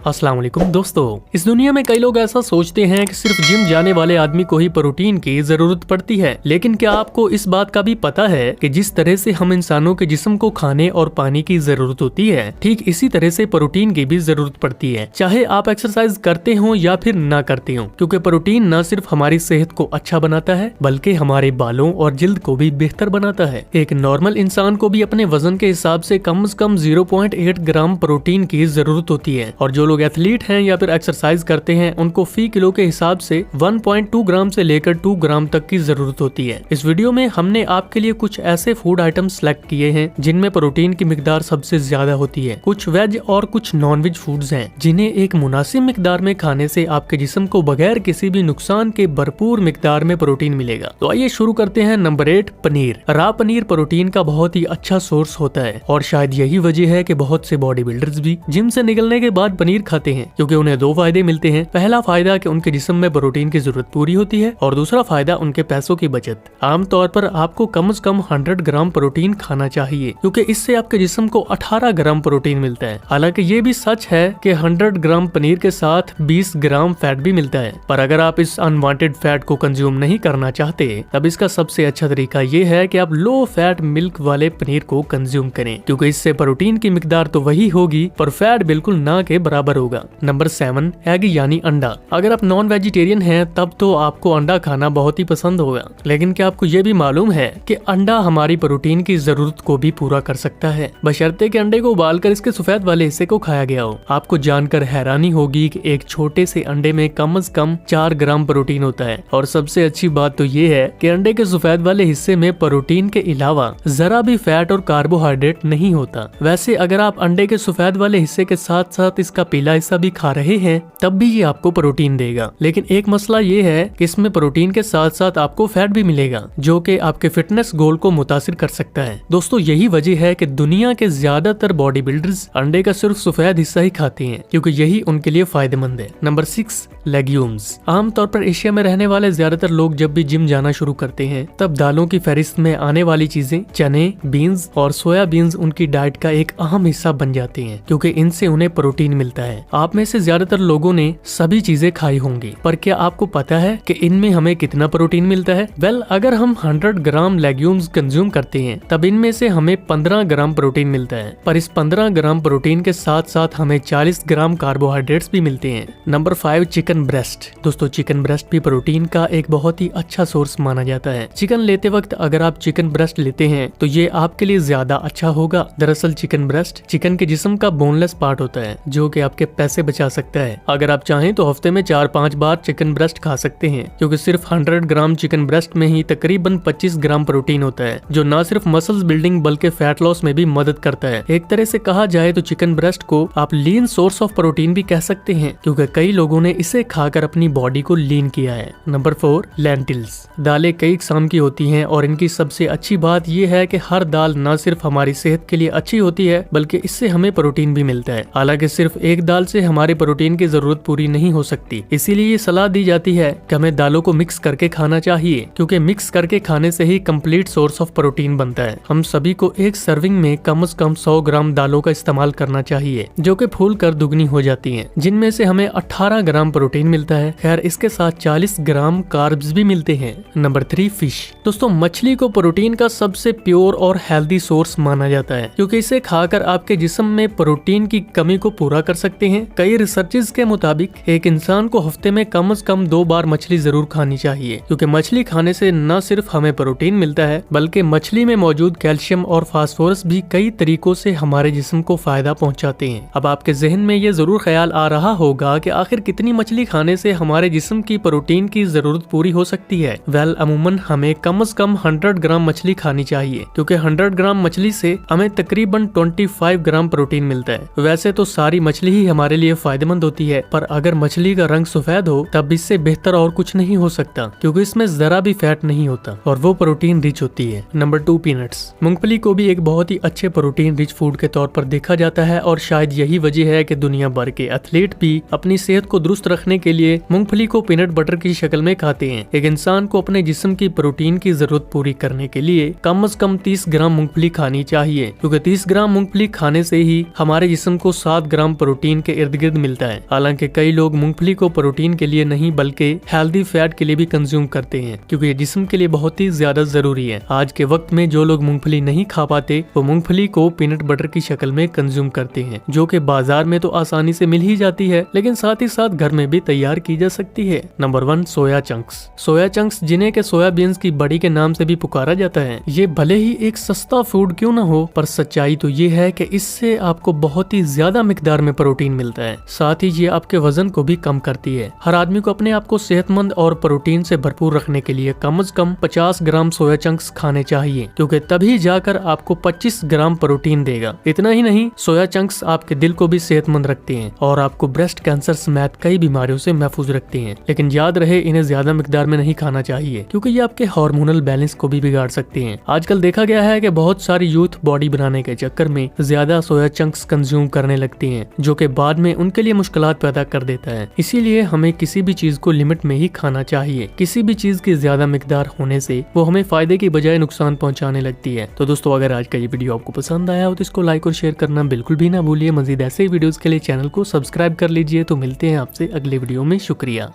अस्सलाम वालेकुम दोस्तों, इस दुनिया में कई लोग ऐसा सोचते हैं कि सिर्फ जिम जाने वाले आदमी को ही प्रोटीन की जरूरत पड़ती है, लेकिन क्या आपको इस बात का भी पता है कि जिस तरह से हम इंसानों के जिस्म को खाने और पानी की जरूरत होती है, ठीक इसी तरह से प्रोटीन की भी जरूरत पड़ती है, चाहे आप एक्सरसाइज करते हो या फिर ना करते हो, क्योंकि प्रोटीन न सिर्फ हमारी सेहत को अच्छा बनाता है बल्कि हमारे बालों और जिल्द को भी बेहतर बनाता है। एक नॉर्मल इंसान को भी अपने वजन के हिसाब से कम 0.8 ग्राम प्रोटीन की जरूरत होती है, और जो लोग एथलीट हैं या फिर एक्सरसाइज करते हैं उनको फी किलो के हिसाब से 1.2 ग्राम से लेकर 2 ग्राम तक की जरूरत होती है। इस वीडियो में हमने आपके लिए कुछ ऐसे फूड आइटम सेलेक्ट किए हैं जिनमें प्रोटीन की मिकदार सबसे ज्यादा होती है। कुछ वेज और कुछ नॉन वेज फूड्स हैं जिन्हें एक मुनासिब मिकदार में खाने से आपके जिस्म को बगैर किसी भी नुकसान के भरपूर मिकदार में प्रोटीन मिलेगा। तो आइए शुरू करते हैं। नंबर 8, पनीर। रा पनीर प्रोटीन का बहुत ही अच्छा सोर्स होता है और शायद यही वजह है कि बहुत से बॉडी बिल्डर्स भी जिम से निकलने के बाद पनीर खाते हैं, क्योंकि उन्हें दो फायदे मिलते हैं। पहला फायदा कि उनके जिस्म में प्रोटीन की जरूरत पूरी होती है, और दूसरा फायदा उनके पैसों की बचत। आमतौर पर आपको कम से कम 100 ग्राम प्रोटीन खाना चाहिए, क्योंकि इससे आपके जिस्म को 18 ग्राम प्रोटीन मिलता है। हालांकि ये भी सच है कि 100 ग्राम पनीर के साथ 20 ग्राम फैट भी मिलता है, पर अगर आप इस अनवांटेड फैट को कंज्यूम नहीं करना चाहते तब इसका सबसे अच्छा तरीका ये है कि आप लो फैट मिल्क वाले पनीर को कंज्यूम करें, क्योंकि इससे प्रोटीन की मिकदार तो वही होगी पर फैट बिल्कुल ना के बराबर होगा। नंबर 7, एग यानी अंडा। अगर आप नॉन वेजिटेरियन हैं तब तो आपको अंडा खाना बहुत ही पसंद होगा, लेकिन क्या आपको ये भी मालूम है कि अंडा हमारी प्रोटीन की जरूरत को भी पूरा कर सकता है, बशर्ते कि अंडे को उबालकर इसके सफेद वाले हिस्से को खाया गया हो। आपको जानकर हैरानी होगी कि एक छोटे से अंडे में कम से कम 4 ग्राम प्रोटीन होता है, और सबसे अच्छी बात तो ये है कि अंडे के सफेद वाले हिस्से में प्रोटीन के अलावा जरा भी फैट और कार्बोहाइड्रेट नहीं होता। वैसे अगर आप अंडे के सफेद वाले हिस्से के साथ साथ इसका पीला हिस्सा भी खा रहे हैं तब भी ये आपको प्रोटीन देगा, लेकिन एक मसला ये है कि इसमें प्रोटीन के साथ साथ आपको फैट भी मिलेगा, जो कि आपके फिटनेस गोल को मुतासिर कर सकता है। दोस्तों, यही वजह है कि दुनिया के ज्यादातर बॉडी बिल्डर्स अंडे का सिर्फ सफेद हिस्सा ही खाते हैं, क्योंकि यही उनके लिए फायदेमंद है। Number 6, legumes. आमतौर पर एशिया में रहने वाले ज्यादातर लोग जब भी जिम जाना शुरू करते हैं तब दालों की फहरिस्त में आने वाली चीजें चने, बीन्स और सोया बीन्स उनकी डाइट का एक अहम हिस्सा बन जाते हैं, क्योंकि इनसे उन्हें प्रोटीन मिलता है। आप में से ज्यादातर लोगों ने सभी चीजें खाई होंगी, पर क्या आपको पता है कि इनमें हमें कितना प्रोटीन मिलता है? अगर हम 100 ग्राम लेग्यूम्स कंज्यूम करते हैं तब इनमें से हमें 15 ग्राम प्रोटीन मिलता है, पर इस 15 ग्राम प्रोटीन के साथ साथ हमें 40 ग्राम कार्बोहाइड्रेट्स भी मिलते हैं। Number 5, chicken breast. दोस्तों, चिकन ब्रेस्ट भी प्रोटीन का एक बहुत ही अच्छा सोर्स माना जाता है। चिकन लेते वक्त अगर आप चिकन ब्रेस्ट लेते हैं तो ये आपके लिए ज्यादा अच्छा होगा। दरअसल चिकन ब्रेस्ट चिकन के जिस्म का बोनलेस पार्ट होता है, जो कि आपके पैसे बचा सकता है। अगर आप चाहें तो हफ्ते में 4-5 बार चिकन ब्रेस्ट खा सकते हैं, क्योंकि सिर्फ 100 ग्राम चिकन ब्रेस्ट में ही तकरीबन 25 ग्राम प्रोटीन होता है, जो न सिर्फ मसल्स बिल्डिंग बल्कि फैट लॉस में भी मदद करता है। एक तरह से कहा जाए तो चिकन ब्रेस्ट को आप लीन सोर्स ऑफ प्रोटीन भी कह सकते हैं, क्योंकि कई लोगों ने इसे खाकर अपनी बॉडी को लीन किया है। Number 4, lentils. दालें कई किस्म की होती हैं और इनकी सबसे अच्छी बात यह है कि हर दाल न सिर्फ हमारी सेहत के लिए अच्छी होती है बल्कि इससे हमें प्रोटीन भी मिलता है। हालांकि सिर्फ एक दाल से हमारे प्रोटीन की जरूरत पूरी नहीं हो सकती, इसीलिए ये सलाह दी जाती है कि हमें दालों को मिक्स करके खाना चाहिए, क्योंकि मिक्स करके खाने से ही कंप्लीट सोर्स ऑफ प्रोटीन बनता है। हम सभी को एक सर्विंग में कम से कम 100 ग्राम दालों का इस्तेमाल करना चाहिए, जो कि फूल कर दुगनी हो जाती हैं, जिनमें से हमें 18 ग्राम प्रोटीन मिलता है। खैर, इसके साथ 40 ग्राम कार्ब्स भी मिलते हैं। Number 3, fish. दोस्तों, मछली को प्रोटीन का सबसे प्योर और हेल्दी सोर्स माना जाता है, क्योंकि इसे खाकर आपके जिस्म में प्रोटीन की कमी को पूरा कर सकते हैं। कई रिसर्चेस के मुताबिक एक इंसान को हफ्ते में कम से कम 2 बार मछली जरूर खानी चाहिए, क्योंकि मछली खाने से न सिर्फ हमें प्रोटीन मिलता है बल्कि मछली में मौजूद कैल्शियम और फास्फोरस भी कई तरीकों से हमारे जिस्म को फायदा पहुंचाते हैं। अब आपके जहन में ये जरूर ख्याल आ रहा होगा कि आखिर कितनी मछली खाने से हमारे जिस्म की प्रोटीन की जरूरत पूरी हो सकती है? अमूमन हमें कम से कम 100 ग्राम मछली खानी चाहिए, क्योंकि 100 ग्राम मछली से हमें तकरीबन 25 ग्राम प्रोटीन मिलता है। वैसे तो सारी मछली ही हमारे लिए फायदेमंद होती है, पर अगर मछली का रंग सफेद हो तब इससे बेहतर और कुछ नहीं हो सकता, क्योंकि इसमें जरा भी फैट नहीं होता और वो प्रोटीन रिच होती है। Number 2, peanuts. मूंगफली को भी एक बहुत ही अच्छे प्रोटीन रिच फूड के तौर पर देखा जाता है, और शायद यही वजह है कि दुनिया भर के एथलीट भी अपनी सेहत को दुरुस्त रखने के लिए मूंगफली को पीनट बटर की शक्ल में खाते हैं। एक इंसान को अपने जिस्म की प्रोटीन की जरूरत पूरी करने के लिए कम से कम 30 ग्राम मूंगफली खानी चाहिए, क्योंकि 30 ग्राम मूंगफली खाने से ही हमारे जिस्म को 7 ग्राम प्रोटीन प्रोटीन के इर्द गिर्द मिलता है। हालांकि कई लोग मूंगफली को प्रोटीन के लिए नहीं बल्कि हेल्दी फैट के लिए भी कंज्यूम करते हैं, क्योंकि ये जिस्म के लिए बहुत ही ज्यादा जरूरी है। आज के वक्त में जो लोग मूंगफली नहीं खा पाते वो मूंगफली को पीनट बटर की शक्ल में कंज्यूम करते हैं, जो कि बाजार में तो आसानी से मिल ही जाती है, लेकिन साथ ही साथ घर में भी तैयार की जा सकती है। Number 1, soya chunks. Soya chunks, जिन्हें के सोयाबीन्स की बड़ी के नाम से भी पुकारा जाता है, ये भले ही एक सस्ता फूड क्यों न हो, पर सच्चाई तो ये है कि इससे आपको बहुत ही ज्यादा मिकदार में प्रोटीन मिलता है। साथ ही ये आपके वजन को भी कम करती है। हर आदमी को अपने आप को सेहतमंद और प्रोटीन से भरपूर रखने के लिए कम से कम 50 ग्राम सोया चंक्स खाने चाहिए, क्योंकि तभी जाकर आपको 25 ग्राम प्रोटीन देगा। इतना ही नहीं, सोया चंक्स आपके दिल को भी सेहतमंद रखते हैं और आपको ब्रेस्ट कैंसर समेत कई बीमारियों से महफूज रखते हैं। लेकिन याद रहे, इन्हें ज्यादा मिकदार में नहीं खाना चाहिए, क्योंकि ये आपके हार्मोनल बैलेंस को भी बिगाड़ सकते हैं। आजकल देखा गया है कि बहुत सारी यूथ बॉडी बनाने के चक्कर में ज्यादा सोया चंक्स कंज्यूम करने लगती हैं, जो कि बाद में उनके लिए मुश्किलात पैदा कर देता है। इसीलिए हमें किसी भी चीज को लिमिट में ही खाना चाहिए। किसी भी चीज की ज्यादा मिकदार होने से वो हमें फायदे की बजाय नुकसान पहुंचाने लगती है। तो दोस्तों, अगर आज का ये वीडियो आपको पसंद आया हो तो इसको लाइक और शेयर करना बिल्कुल भी ना भूलिए। मजीद ऐसे वीडियोस के लिए चैनल को सब्सक्राइब कर लीजिए। तो मिलते हैं आपसे अगले वीडियो में। शुक्रिया।